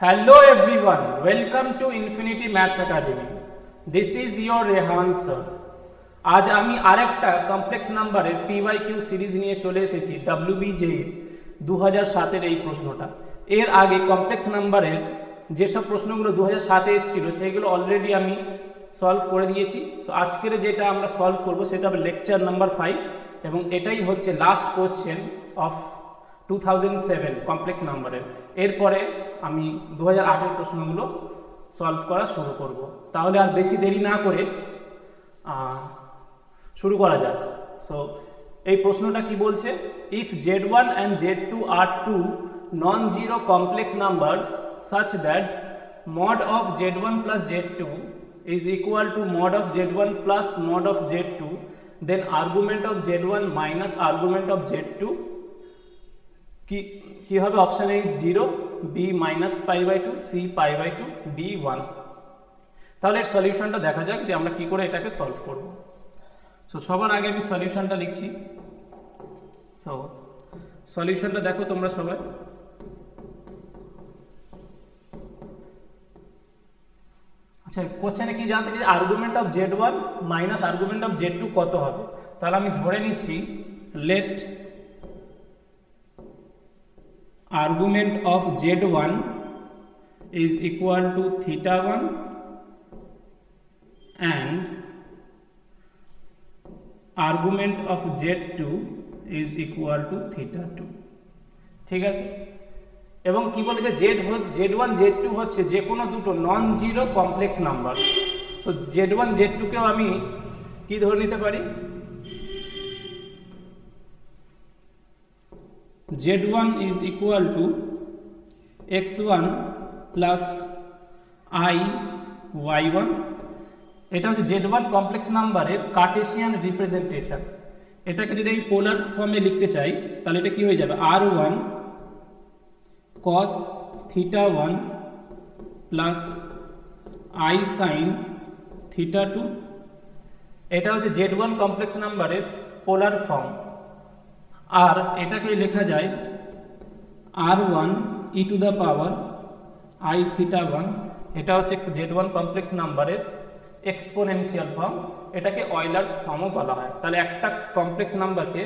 Hello everyone, welcome to Infinity Maths Academy. This is your Rehan sir. आज আমি আরেকটা complex নাম্বারের PYQ series নিয়ে চলে এসেছি WBJ 2007 এর এই প্রশ্নটা। এর আগে কমপ্লেক্স নাম্বারের যেসব প্রশ্নগুলো 2007 এ এসেছিল সেগুলো অলরেডি আমি সলভ করে দিয়েছি। তো আজকের যেটা আমরা সলভ করব সেটা হবে লেকচার নাম্বার 5 এবং এটাই হচ্ছে লাস্ট কোশ্চেন অফ 2007 কমপ্লেক্স নাম্বারের। এরপরে আমি 2008 এর প্রশ্নগুলো সলভ করা শুরু করব। তাহলে আর বেশি দেরি না করে শুরু করা যাক। সো এই প্রশ্নটা কি বলছে, if Z1 and Z2 are two non-zero complex numbers such that mod of Z1 plus Z2 is equal to mod of Z1 plus mod of Z2, then argument of Z1 minus argument of Z2 কি হবে? Option A is 0, B minus pi by 2, C pi by 2, D 1। তাহলে এর সলিউশনটা দেখা যাক যে আমরা কি করে এটাকে সলভ করব। সো সবার আগে আমি সলিউশনটা লিখছি। সো সলিউশনটা দেখো তোমরা সবাই। আচ্ছা, কোশ্চেনে কি জানতে চাই, argument of Z1 minus argument of Z2 কত হবে? তাহলে আমি ধরে নিচ্ছি late argument of Z1 is equal to theta 1 and argument of Z2 is equal to theta 2। ঠিক আছে, এবং কি বলে যে Z1 Z2 হচ্ছে যে কোনো দুটো non zero complex number. So Z1 Z2 কেও আমি কি ধরে নিতে পারি, Z1 is equal to x1 plus I y1। এটা হচ্ছে Z1 কমপ্লেক্স নাম্বারের কার্টেসিয়ান রিপ্রেজেন্টেশন। এটাকে যদি আমি পোলার ফর্মে লিখতে চাই তাহলে এটা কি হয়ে যাবে, r1 cos theta 1 plus I sin theta 2। এটা হচ্ছে Z1 কমপ্লেক্স নাম্বারের পোলার ফর্ম। আর এটাকে লেখা যায় r1 e to the power I theta 1। এটা হচ্ছে Z1 কমপ্লেক্স নাম্বারের এক্সপোনেনশিয়াল ফর্ম। এটাকে অয়লার্স ফর্মও বলা হয়। তাহলে একটা কমপ্লেক্স নাম্বারকে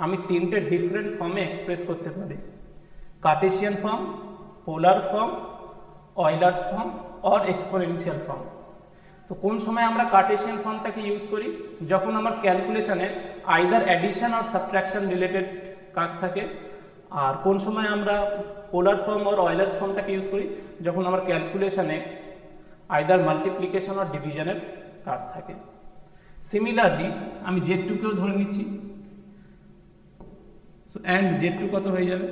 আমি তিনটে ডিফারেন্ট ফর্মে এক্সপ্রেস করতে পারি, Cartesian form, polar form, Euler's form or exponential form. তো কোন সময় আমরা কার্টেসিয়ান ফর্মটাকে ইউজ করি? যখন আমার ক্যালকুলেশনে আইদার অ্যাডিশন আর সাবট্রাকশন রিলেটেড কাজ থাকে। আর কোন সময় আমরা পোলার ফর্ম আর অয়লার্স ফর্মটাকে ইউজ করি? যখন আমার ক্যালকুলেশনে আইদার মাল্টিপ্লিকেশন আর ডিভিশনের কাজ থাকে। সিমিলারলি আমি Z2 কেও ধরে নিচ্ছি। সো অ্যান্ড Z2 কত হয়ে যাবে,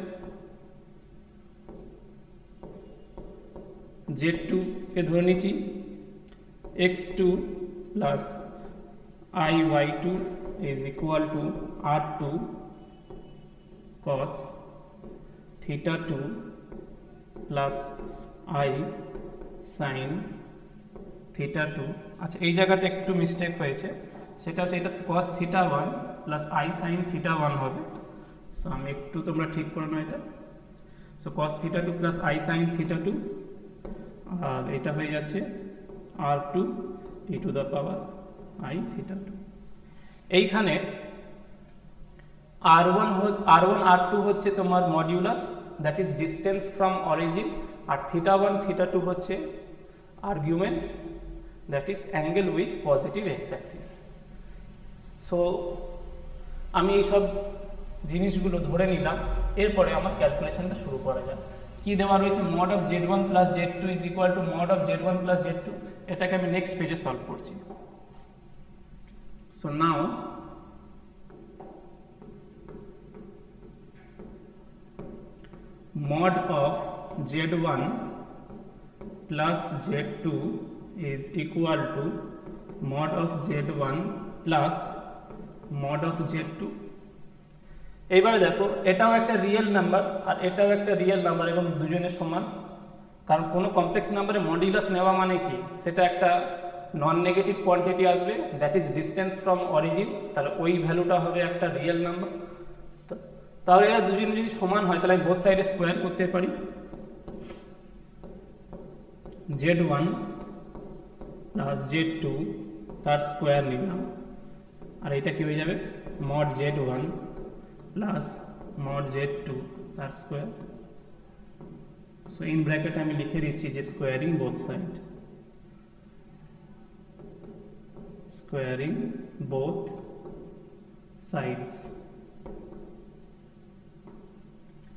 Z2 কে ধরে নিচ্ছি x2 plus I y2 is equal to r2 cos theta 2 plus I sin theta 2। আচ্ছা, এই জায়গাটা একটু মিস্টেক হয়েছে, সেটা হচ্ছে এটা cos theta 1 plus I sin theta 1 হবে। সো আমি একটু, তোমরা ঠিক করে নাও এটা। So cos theta 2 plus I sin theta 2, আর এটা হয়ে যাচ্ছে r2 e to the power I theta 2। এইখানে r1 r2 হচ্ছে তোমার modulus, that is distance from origin, আর থিটা 1 থিটা 2 হচ্ছে argument, that is angle with positive X axis. So আমি এইসব জিনিসগুলো ধরে নিলাম। এরপরে আমার ক্যালকুলেশনটা শুরু করা যায়। কি দেওয়া রয়েছে, mod of Z1 plus Z2 is equal to mod of Z1 plus Z2। এটাকে আমি নেক্সট পেজে সলভ করছি। So now mod of Z1 plus Z2 is equal to mod of Z1 plus mod of Z2। এইবারে দেখো, এটাও একটা real number আর এটাও একটা রিয়েল নাম্বার এবং দুজনের সমান। কারণ কোনো কমপ্লেক্স নাম্বারে মডিউলাস নেওয়া মানে কি, সেটা একটা নন নেগেটিভ কোয়ান্টিটি আসবে, that is distance from origin. তাহলে ওই ভ্যালুটা হবে একটা রিয়েল নাম্বার। তাহলে এরা দুজনে যদি সমান হয় তাহলে বোথ সাইডে স্কোয়ার করতে পারি। z1 প্লাস z2 তার স্কোয়ার নিলাম, আর এটা কি হয়ে যাবে mod z1 plus mod z2 তার স্কোয়ার। সো ইন ব্র্যাকেট আমি লিখে দিচ্ছি যে squaring both side, squaring both sides.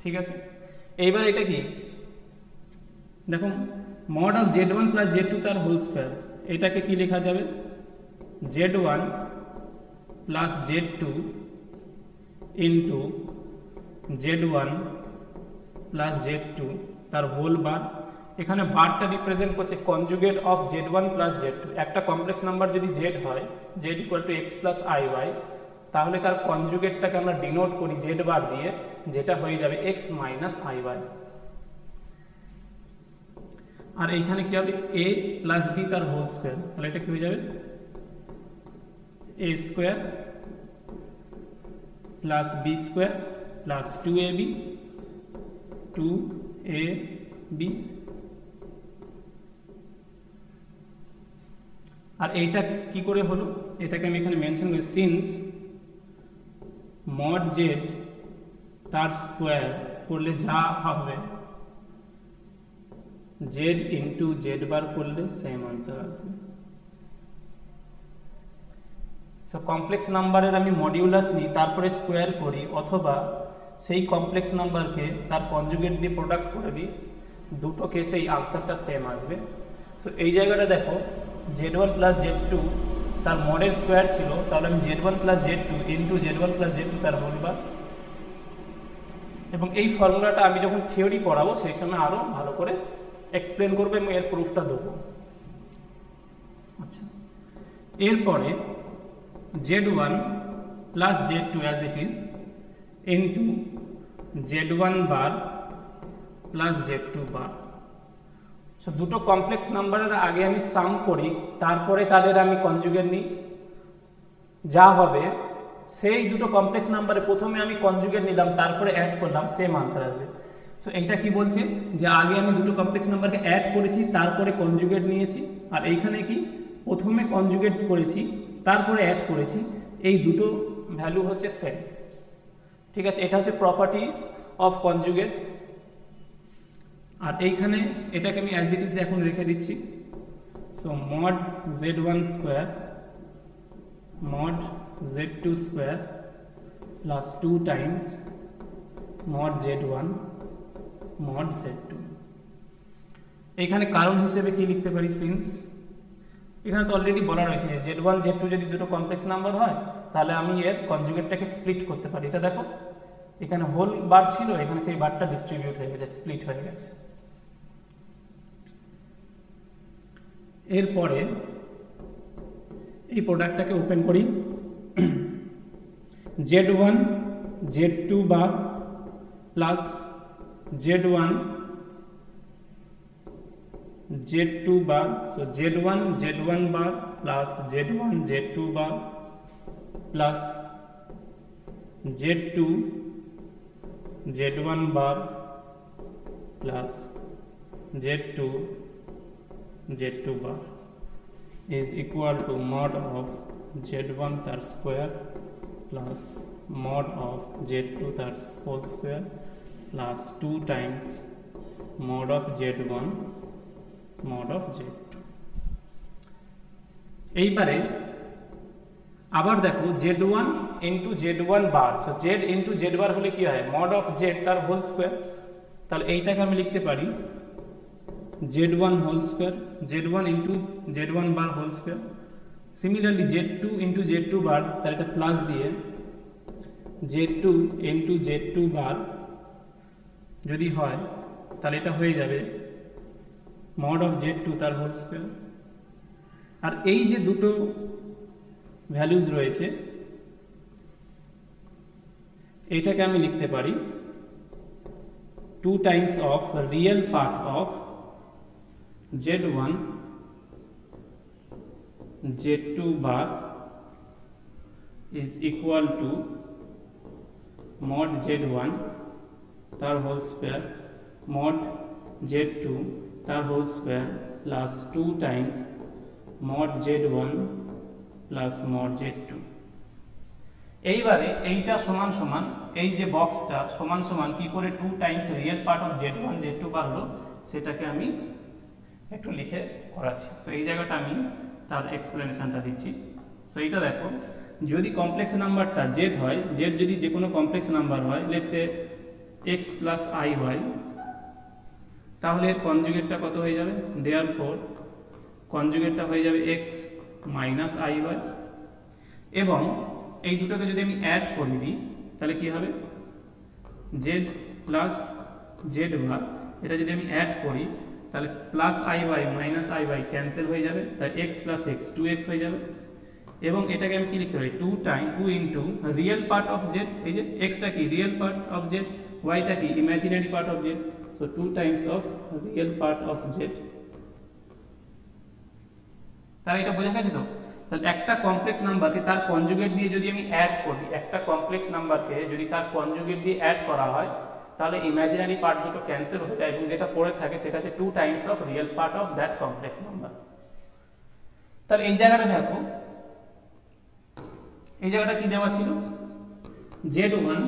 ঠিক আছে, এইবার এটা কি দেখো mod of z1 plus z2 তার হোল স্কোয়ার, এটাকে কি লেখা যাবে z1 plus z2 into z1 plus z2 তার হোল বার। এখানে বারটা রিপ্রেজেন্ট করছে conjugate of z1 plus z2। একটা কমপ্লেক্স নাম্বার যদি z হয়, z equal to x plus iy, তাহলে তার কনজুগেটটাকে আমরা ডিনোট করি z বার দিয়ে, যেটা হয়ে যাবে x মাইনাস iy। আর এইখানে কি হবে a প্লাস b তার হোল স্কোয়ার, তাহলে এটা কি হয়ে যাবে a square plus b square plus 2ab 2ab। আর এইটা কি করে হলো, এটাকে আমি এখানে মেনশন করি, সিন্স মড z তার স্কোয়ার করলে যা হবে z ইন্টু z বার করলে সেম আনসার আসবে। সো কমপ্লেক্স নাম্বারের আমি মডিউলাস নিই, তারপরে স্কোয়ার করি, অথবা সেই কমপ্লেক্স নাম্বারকে তার কনজুগেট দিয়ে প্রোডাক্ট করে দিই, দুটো কেসেই আনসারটা সেম আসবে। সো এই জায়গাটা দেখো z1 প্লাস z2 তার মডের স্কোয়ার ছিল, তাহলে আমি z1 plus z2 into z1 plus z2 তার হোল বার। এবং এই ফর্মুলাটা আমি যখন থিওরি পড়াবো সেই সময় আরও ভালো করে এক্সপ্লেন করবো এবং এর প্রুফটা দেবো। আচ্ছা, এরপরে z1 plus z2 as it is into z1 bar plus z2 bar. So দুটো কমপ্লেক্স নাম্বারের আগে আমি সাম করি, তারপরে তাদের আমি কনজুগেট নিই, যা হবে সেই দুটো কমপ্লেক্স নাম্বারে প্রথমে আমি কনজুগেট নিলাম, তারপরে অ্যাড করলাম, সেম আনসার আসবে। সো এইটা কি বলছে যে আগে আমি দুটো কমপ্লেক্স নাম্বারকে অ্যাড করেছি, তারপরে কনজুগেট নিয়েছি, আর এইখানে কি প্রথমে কনজুগেট করেছি তারপরে অ্যাড করেছি, এই দুটো ভ্যালু হচ্ছে সেম। ঠিক আছে, এটা হচ্ছে প্রপার্টিজ অফ কনজুগেট। আর এইখানে এটাকে আমি অ্যাজ ইট ইজ এখন রেখে দিচ্ছি। So mod z1 square mod z2 square plus 2 times mod z1 mod z2। এখানে কারণ হিসেবে কি লিখতে পারি, সিন্স এখানে তো অলরেডি বলা রয়েছে z1 z2 যদি দুটো কমপ্লেক্স নাম্বার হয় তাহলে আমি এর কনজুগেটটাকে স্প্লিট করতে পারি। এটা দেখো এখানে হোল বার ছিল, এখানে সেই বারটা ডিস্ট্রিবিউট হয়ে গেছে, স্প্লিট হয়ে গেছে। এরপরে এই প্রোডাক্টটাকে ওপেন করি, z1 z2 bar plus z1 z2 bar. So z1 z1 bar plus z1 z2 bar plus z2 z1 bar plus z2 z2 bar is equal to mod of z1 তার square plus mod of z2 তার whole square plus 2 times mod of z1 mod of z2। এইবারে আবার দেখো z1 into z1 bar. So z into z bar হলে কি হয়, mod of z তার whole square. তাহলে এইটাকে আমি লিখতে পারি z1 whole square, z1 into z1 bar whole square. Similarly z2 into z2 bar, তার এটা প্লাস দিয়ে z2 ইন্টু z2 বার যদি হয় তাহলে এটা হয়ে যাবে mod of z2 তার হোল স্কোয়ার। আর এই যে দুটো ভ্যালুজ রয়েছে এটাকে আমি লিখতে পারি 2 Times of real part of z1 z2 bar is equal to mod z1 তার হোল স্কোয়ার mod z2 তার whole square plus 2 times mod z1 plus mod z2। এইবারে এইটা সমান সমান এই যে বক্সটা সমান সমান কি করে 2 Times real part of z1 z2 বার হলো সেটাকে আমি একটু লিখে করাচ্ছি। সো এই জায়গাটা আমি তার এক্সপ্লেনেশনটা দিচ্ছি। সো এইটা দেখো, যদি কমপ্লেক্স নাম্বারটা z হয়, z যদি যে কোনো কমপ্লেক্স নাম্বার হয়, let's say x plus i হয়, তাহলে এর কনজুগেটটা কত হয়ে যাবে? দেয়ারফর কনজুগেটটা হয়ে যাবে x মাইনাস i হয়। এবং এই দুটোকে যদি আমি অ্যাড করে দিই তাহলে কি হবে? z প্লাস z বার, এটা যদি আমি অ্যাড করি তাহলে plus i by minus i by cancel হয়ে যাবে, তাই x প্লাস x 2x হয়ে যাবে। এবং এটাকে আমি কি লিখতে পারি? 2 into real part of z, এই যে xটা কি রিয়েল পার্ট অফ z, yটা কি imaginary part of z, so 2 Times of real part of z। তাহলে এটা বোঝা গেছে তো? তাহলে একটা কমপ্লেক্স নাম্বারকে তার কনজুগেট দিয়ে যদি আমি অ্যাড করি, একটা কমপ্লেক্স নাম্বারকে যদি তার কনজুগেট দিয়ে অ্যাড করা হয় তাহলে ইমাজিনারি পার্ট দুটো ক্যান্সেল হয়ে যায় এবং যেটা পড়ে থাকে সেটা হচ্ছে 2 Times of real part of that complex number. তাহলে এই জায়গাটা দেখো, এই জায়গাটা কি দেওয়া ছিল? z1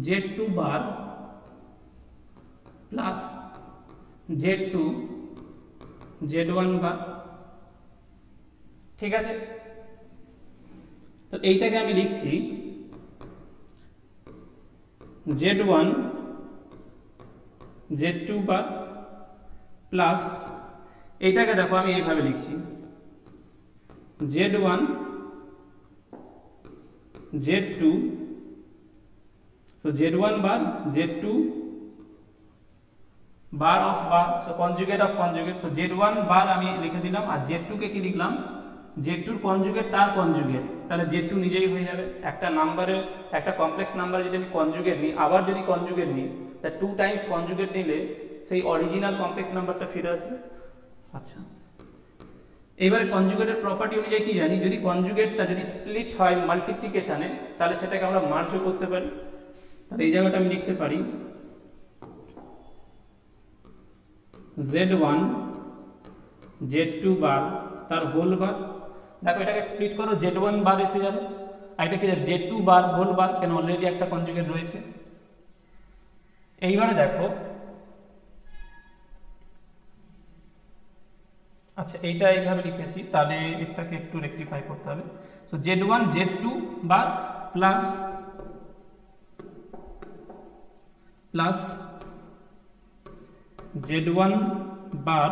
z2 বার প্লাস z2 z1 বার, ঠিক আছে? তো এইটাকে আমি লিখছি z1 z2 বার প্লাস, এইটাকে দেখো আমি এইভাবে লিখছি z1 z2, so z1 bar z2 bar of bar, so conjugate of conjugate, so z1 বার আমি লিখে দিলাম আর z2 কে কি লিখলাম? z2 এর কনজুগেট তার কনজুগেট, তাহলে z2 নিজেই হয়ে যাবে। একটা নাম্বারে, একটা কমপ্লেক্স নাম্বারে যদি আমি কনজুগেট নিই, আবার যদি কনজুগেট নিই, তা 2 টাইমস কনজুগেট নিলে সেই অরিজিনাল কমপ্লেক্স নাম্বারটা ফিরে আসবে। আচ্ছা, এবারে কনজুগেটের প্রপার্টি অনুযায়ী কি জানি? যদি কনজুগেটটা যদি স্প্লিট হয় মাল্টিপ্লিকেশনে তাহলে সেটাকে আমরা মার্জও করতে পারি। তাহলে এই জায়গাটা আমি লিখতে পারি z1 z2 বার তার হোল বার, দেখো এটাকে স্প্লিট করো z1 বার এসে যাবে, আর এটা কি z2 বার হোল বার, কেন অলরেডি একটা কনজুগেট রয়েছে। এইবারে দেখো, আচ্ছা এইটা এইভাবে লিখেছি, তাহলে এটাকে একটু রেকটিফাই করতে হবে। সো z1 z2 বার প্লাস প্লাস z1 বার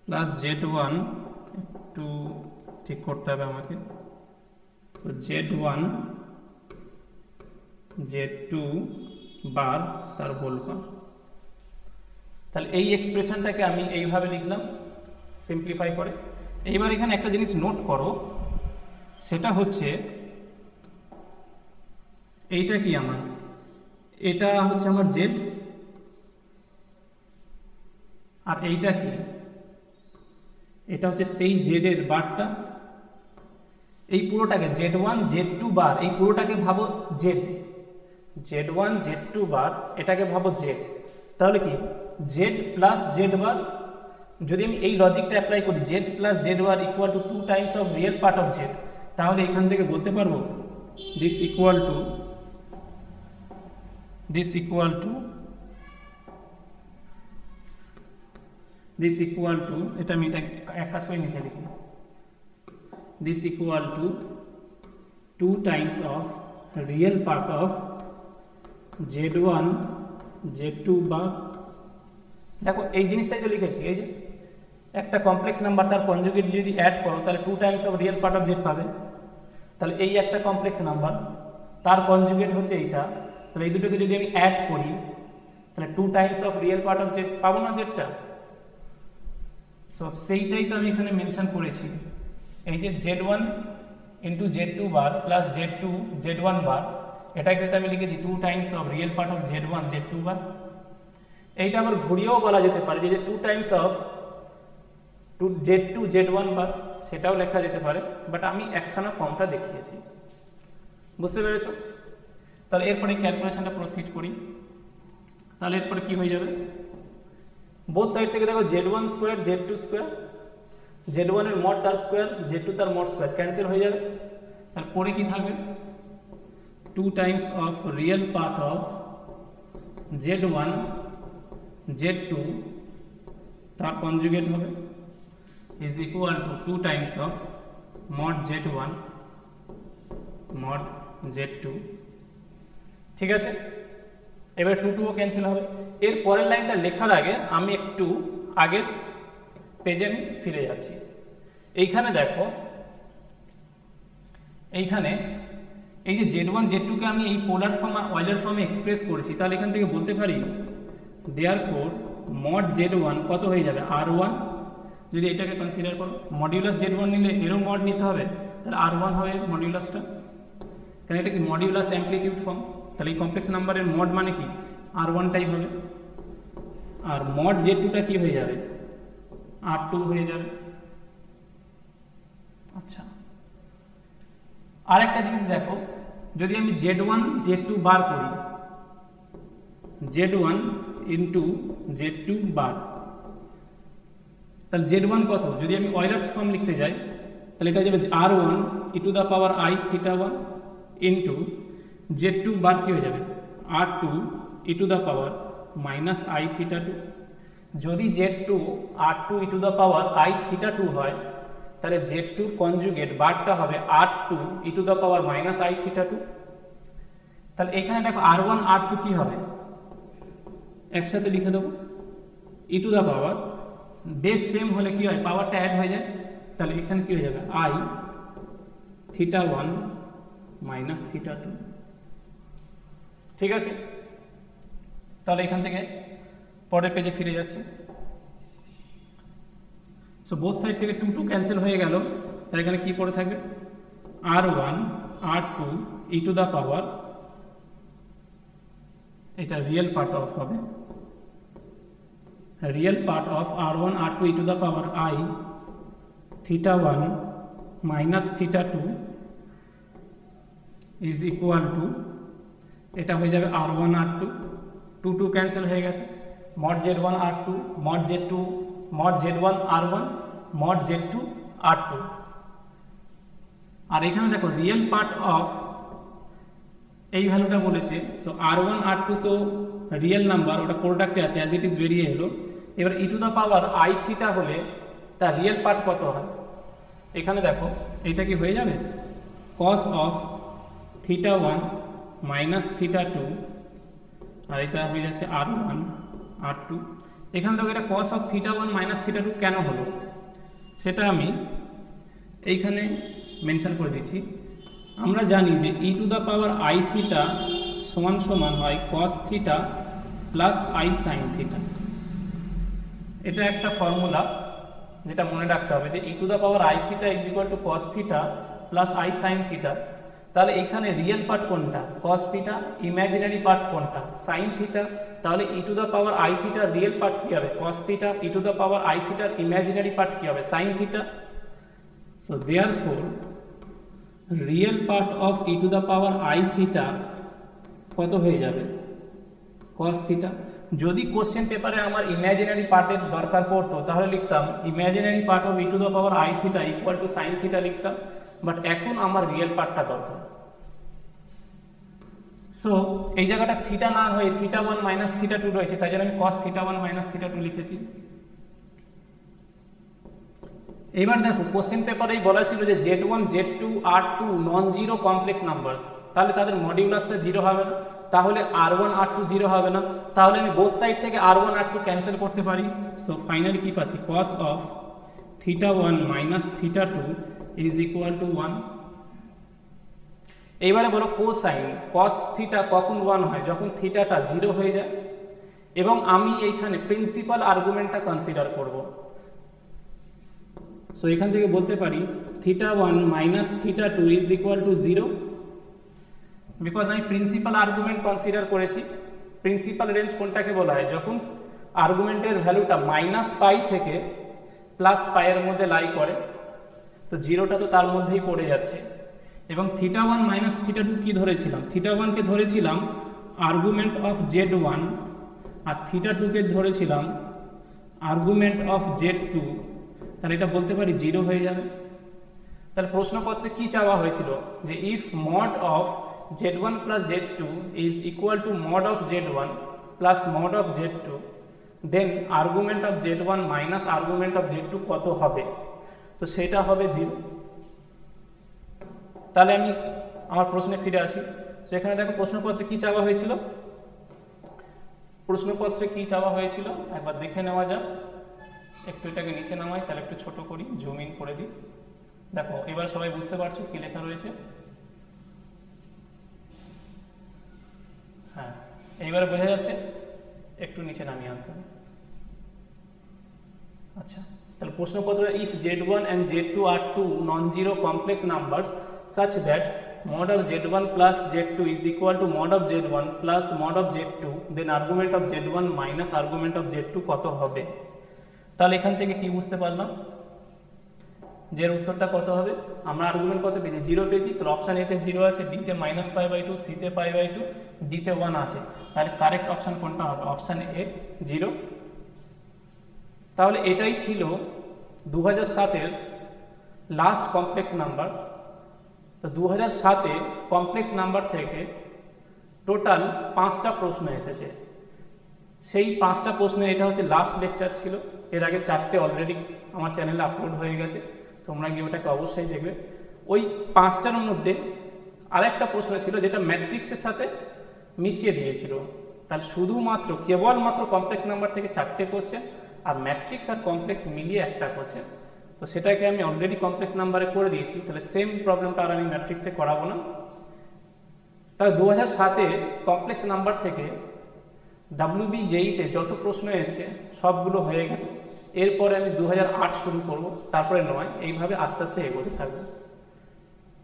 প্লাস z1, একটু ঠিক করতে হবে আমাকে। সো z1 z2 বার তার হোল বার। তাহলে এই এক্সপ্রেশনটাকে আমি এইভাবে লিখলাম সিম্পলিফাই করে। এইবার এখানে একটা জিনিস নোট করো, সেটা হচ্ছে এইটা কি আমার, এটা হচ্ছে আমার z, আর এইটা কি, এটা হচ্ছে সেই z এর বারটা। এই পুরোটাকে z1 z2 বার, এই পুরোটাকে ভাবো z, z1 z2 বার এটাকে ভাবো z, তাহলে কি z প্লাস z বার। যদি আমি এই লজিকটা অ্যাপ্লাই করি z plus z bar equal to 2 Times of real part of z, তাহলে এখান থেকে বলতে পারবো দিস ইকুয়াল টু এটা আমি এক কাজ করে নিচে লিখি, this equal to 2 Times of real part of z1 z2 বার। দেখো এই জিনিসটাই তো লিখেছি, এই যে একটা কমপ্লেক্স নাম্বার তার কনজুগেট যদি অ্যাড করো তাহলে 2 Times of real part of z পাবে। তাহলে এই একটা কমপ্লেক্স নাম্বার তার কনজুগেট হচ্ছে এইটা, তাহলে এই দুটোকে যদি আমি অ্যাড করি তাহলে 2 Times of real part of z পাবো না জেডটা। সো সেইটাই তো আমি এখানে মেনশন করেছি, এই যে z1 ইন্টু z2 বার প্লাস z2 z1 বার, এটাকে তো আমি লিখেছি 2 Times of real part of z1 z2 বার। এইটা আবার ঘুরিয়েও বলা যেতে পারে যে 2 টাইমস অফ z2 z1 বার, সেটাও লেখা যেতে পারে, বাট আমি একখানা ফর্মটা দেখিয়েছি, বুঝতে পেরেছো? তাহলে এরপরে ক্যালকুলেশনটা প্রসিড করি। তাহলে এরপরে কি হয়ে যাবে, বোথ সাইড থেকে দেখো z1 square z2 square, z1 এর মড তার স্কোয়ার, z2 তার মড স্কোয়ার ক্যান্সেল হয়ে যাবে। তারপরে কি থাকবে, 2 Times of real part of z1 z2 তার কনজুগেট হবে is equal two 2 Times of mod z1 mod z2। ঠিক আছে, এবার 2 2 ক্যান্সেল হবে। এর পরের লাইনটা লেখার আগে আমি একটু আগের পেজে ফিরে যাচ্ছি। এইখানে দেখো, এইখানে এই যে z1 z2 কে আমি এই পোলার ফর্ম আর অয়েলার ফর্মে এক্সপ্রেস করেছি, তাহলে এখান থেকে বলতে পারি দেয়ারফর মড z1 কত হয়ে যাবে r1। যদি এটাকে কনসিডার করো, মডিউলাস z1 নিলে এরও মড নিতে হবে, তাহলে r1 হবে মডিউলাসটা, কারণ এটা কি মডিউলাস অ্যামপ্লিটিউড ফর্ম, তাহলে এই কমপ্লেক্স নাম্বারের মড মানে কি r1টাই হবে। আর মড z2টা কি হয়ে যাবে, r2 হয়ে যাবে। আচ্ছা, আরেকটা জিনিস দেখো, যদি আমি z1 z2 বার করি, z1 ইন্টু z2 বার, তাহলে z1 কত, যদি আমি অয়েলার্স ফর্ম লিখতে যাই তাহলে এটা যাবে r1 e to the power i theta 1 into z2 বার কি হয়ে যাবে r2 e to the power minus i theta 2। যদি z2 r2 e to the power i theta 2 হয়, তাহলে z2 কনজুগেট বারটা হবে r2 e to the power minus i theta 2। তাহলে এখানে দেখো r1 r2 কি হবে, একসাথে লিখে দেবো, e to the power base same হলে কি হয়, পাওয়ারটা অ্যাড হয়ে যায়, তাহলে এখানে কি হয়ে যাবে i থিটা 1 মাইনাস থিটা 2। ঠিক আছে, তাহলে এখান থেকে পরের পেজে ফিরে যাচ্ছে। সো বোথ সাইড থেকে 2 2 ক্যান্সেল হয়ে গেল, তাহলে এখানে কি পড়ে থাকবে r1 r2 e to the পাওয়ার, এটা রিয়েল পার্ট অফ হবে, real part of r1 r2 e to the power i theta 1 minus theta 2 is equal two, এটা হয়ে যাবে r1 r2, 2 2 ক্যান্সেল হয়ে গেছে, mod z1 r2 mod z2 mod z1 r1 mod z2 r2। আর এখানে দেখো real part of এই ভ্যালুটা বলেছে, সো r1 r2 তো রিয়েল নাম্বার, ওটা প্রোডাক্টে আছে অ্যাজ ইট ইজ বেরিয়ে এলো। এবার e to the power i theta হলে তার রিয়েল পার্ট কত হয়, এখানে দেখো এটা কি হয়ে যাবে cos of theta 1 minus theta 2, আর এটা হয়ে যাচ্ছে r1 r2। এখানে দেখো এটা cos of theta 1 minus theta 2 কেন হলো, সেটা আমি এইখানে মেনশন করে দিচ্ছি। আমরা জানি যে e to the power i theta সমান সমান হয় cos theta plus i sine theta. এটা একটা ফর্মুলা যেটা মনে রাখতে হবে, যে e to the power i theta is equal to cos theta plus i sine theta. তাহলে এখানে রিয়েল পার্ট কোনটা cos থিটা, ইমাজিনারি পার্ট কোনটা সাইন থিটা, তাহলে e to the power i থিটার রিয়েল পার্ট কি হবে cos theta, e to the power i থিটার imaginary part কি হবে sine theta. So therefore real part of E to the power i theta কত হয়ে যাবে cos থিটা। যদি কোশ্চেন পেপারে আমার ইমাজিনারি পার্টের দরকার পড়তো তাহলে লিখতাম imaginary part of E to the power i theta equal to sine theta লিখতাম, বাট এখন আমার রিয়েল পার্টটা দরকার। সো এই জায়গাটা থিটা না হয়ে থিটা 1 মাইনাস থিটা 2 রয়েছে, তাই জন্য আমি cos থিটা 1 মাইনাস থিটা 2 লিখেছি। এবার দেখো কোশ্চেন পেপারেই বলা ছিল যে z1 z2 r2 non zero complex number, তাহলে তাদের মডিউলাসটা জিরো হবে না, তাহলে r1 r2 জিরো হবে না, তাহলে আমি বোথ সাইড থেকে r1 r2 ক্যান্সেল করতে পারি। সো ফাইনালি কি পাচ্ছি cos of theta 1 minus theta 2 is equal two 1। এইবারে বলো কোসাইন cos থিটা কখন 1 হয়, যখন থিটাটা জিরো হয়ে যায়, এবং আমি এইখানে প্রিন্সিপাল আর্গুমেন্টটা কনসিডার করব। সো এখান থেকে বলতে পারি theta 1 minus theta 2 is equal two 0, because আমি প্রিন্সিপাল আর্গুমেন্ট কনসিডার করেছি। প্রিন্সিপাল রেঞ্জ কোনটাকে বলা হয়, যখন আর্গুমেন্টের ভ্যালুটা মাইনাস পাই থেকে প্লাস পাইয়ের মধ্যে লাই করে, তো জিরোটা তো তার মধ্যেই পড়ে যাচ্ছে। এবং থিটা 1 মাইনাস থিটা 2 কি ধরেছিলাম, থিটা 1কে ধরেছিলাম আর্গুমেন্ট অফ z1 আর থিটা 2 কে ধরেছিলাম আর্গুমেন্ট অফ z2, তাহলে এটা বলতে পারি 0 হয়ে যাবে। তাহলে প্রশ্নপত্রে কি চাওয়া হয়েছিল যে if mod of z1 plus z2 is equal to mod of z1 plus mod of z2, then argument of z1 minus argument of z2 কত হবে? তো সেটা হবে 0। তাহলে আমি আমার প্রশ্নে ফিরে আসি। সেখানে দেখো প্রশ্নপত্রে কি চাওয়া হয়েছিল, প্রশ্নপত্রে কি চাওয়া হয়েছিল একবার দেখে নেওয়া যাক। একটু এটাকে নিচে নামাই, তাহলে একটু ছোট করি, জুম ইন করে দিই। দেখো এবার সবাই বুঝতে পারছো কি লেখা রয়েছে? হ্যাঁ, এইবারে বোঝা যাচ্ছে? একটু নিচে নামিয়ে আনতে হবে। আচ্ছা, তাহলে প্রশ্নপত্রে if z1 and z2 are two non-zero complex numbers such that mod of z1 plus z2 is equal to mod of z1 plus mod of z2, then argument of z1 minus argument of z2 কত হবে? তাহলে এখান থেকে কি বুঝতে পারলাম যে এর উত্তরটা কত হবে? আমরা আর্গুমেন্ট কত পেয়েছি? 0 পেয়েছি। তো অপশন এতে 0 আছে, বিতে -π/2, সিতে π/2, ডিতে 1 আছে। তাহলে কারেক্ট অপশন কোনটা হবে? অপশন এ 0। তাহলে এটাই ছিল 2007-এর লাস্ট কমপ্লেক্স নাম্বার। তো 2007-এ কমপ্লেক্স নাম্বার থেকে টোটাল 5টা প্রশ্ন এসেছে। সেই 5টা প্রশ্নে এটা হচ্ছে লাস্ট লেকচার ছিল। এর আগে 4টে অলরেডি আমার চ্যানেলে আপলোড হয়ে গেছে, তোমরা গিয়ে ওটাকে অবশ্যই দেখবে। ওই 5টার মধ্যে আরেকটা প্রশ্ন ছিল যেটা ম্যাট্রিক্সের সাথে মিশিয়ে দিয়েছিল। তাহলে শুধুমাত্র কেবলমাত্র কমপ্লেক্স নাম্বার থেকে 4টে কোশ্চেন, আর ম্যাট্রিক্স আর কমপ্লেক্স মিলিয়ে একটা কোশ্চেন। তো সেটাকে আমি অলরেডি কমপ্লেক্স নাম্বারে করে দিয়েছি, তাহলে সেম প্রবলেমটা আর আমি ম্যাট্রিক্সে করাবো না। তাহলে 2007-এ কমপ্লেক্স নাম্বার থেকে WBJEE-তে যত প্রশ্ন এসছে সবগুলো হয়ে গেল। এরপরে আমি 2008 শুরু করব, তারপরে 9, এইভাবে আস্তে আস্তে এগোতে থাকবো।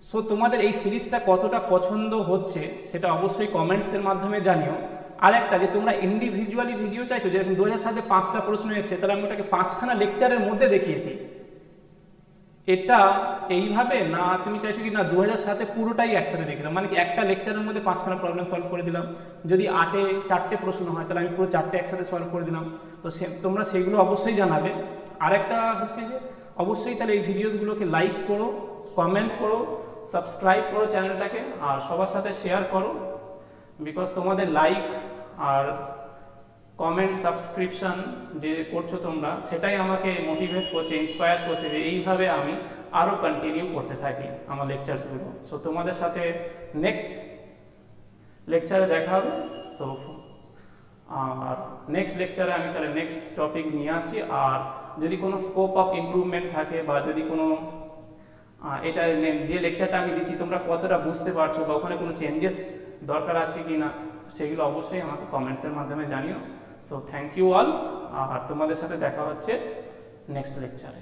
সো তোমাদের এই সিরিজটা কতটা পছন্দ হচ্ছে সেটা অবশ্যই কমেন্টসের মাধ্যমে জানিও। আর একটা যে তোমরা ইন্ডিভিজুয়ালি ভিডিও চাইছো, যেরকম 2007-এ 5টা প্রশ্ন এসছে, তাহলে আমি ওটাকে 5খানা লেকচারের মধ্যে দেখিয়েছি। এটা এইভাবে না, তুমি চাইছো কি না 2007-এ পুরোটাই একসাথে দেখে দাও, মানে কি একটা লেকচারের মধ্যে 5খানা প্রবলেম সলভ করে দিলাম। যদি 8-এ 4টে প্রশ্ন হয় তাহলে আমি পুরো 4টে একসাথে সলভ করে দিলাম। তো তোমরা সেইগুলো অবশ্যই জানাবে। আর একটা হচ্ছে যে অবশ্যই তাহলে এই ভিডিওসগুলোকে লাইক করো, কমেন্ট করো, সাবস্ক্রাইব করো চ্যানেলটাকে, আর সবার সাথে শেয়ার করো। বিকজ তোমাদের লাইক আর কমেন্ট, সাবস্ক্রিপশন যে করছো তোমরা, সেটাই আমাকে মোটিভেট করছে, ইন্সপায়ার করছে যে এইভাবে আমি আরও কন্টিনিউ করতে থাকি আমার লেকচারসগুলো। সো তোমাদের সাথে নেক্সট লেকচারে দেখা হবে। সো আর নেক্সট লেকচারে আমি তাহলে নেক্সট টপিক নিয়ে আসি। আর যদি কোনো স্কোপ অফ ইমপ্রুভমেন্ট থাকে, বা যদি কোনো এটা যে লেকচারটা আমি দিচ্ছি তোমরা কতটা বুঝতে পারছো, বা ওখানে কোনো চেঞ্জেস দরকার আছে কি না, সেগুলো অবশ্যই আমাকে কমেন্টসের মাধ্যমে জানিও। সো থ্যাংক ইউ অল, আর তোমাদের সাথে দেখা হচ্ছে নেক্সট লেকচারে।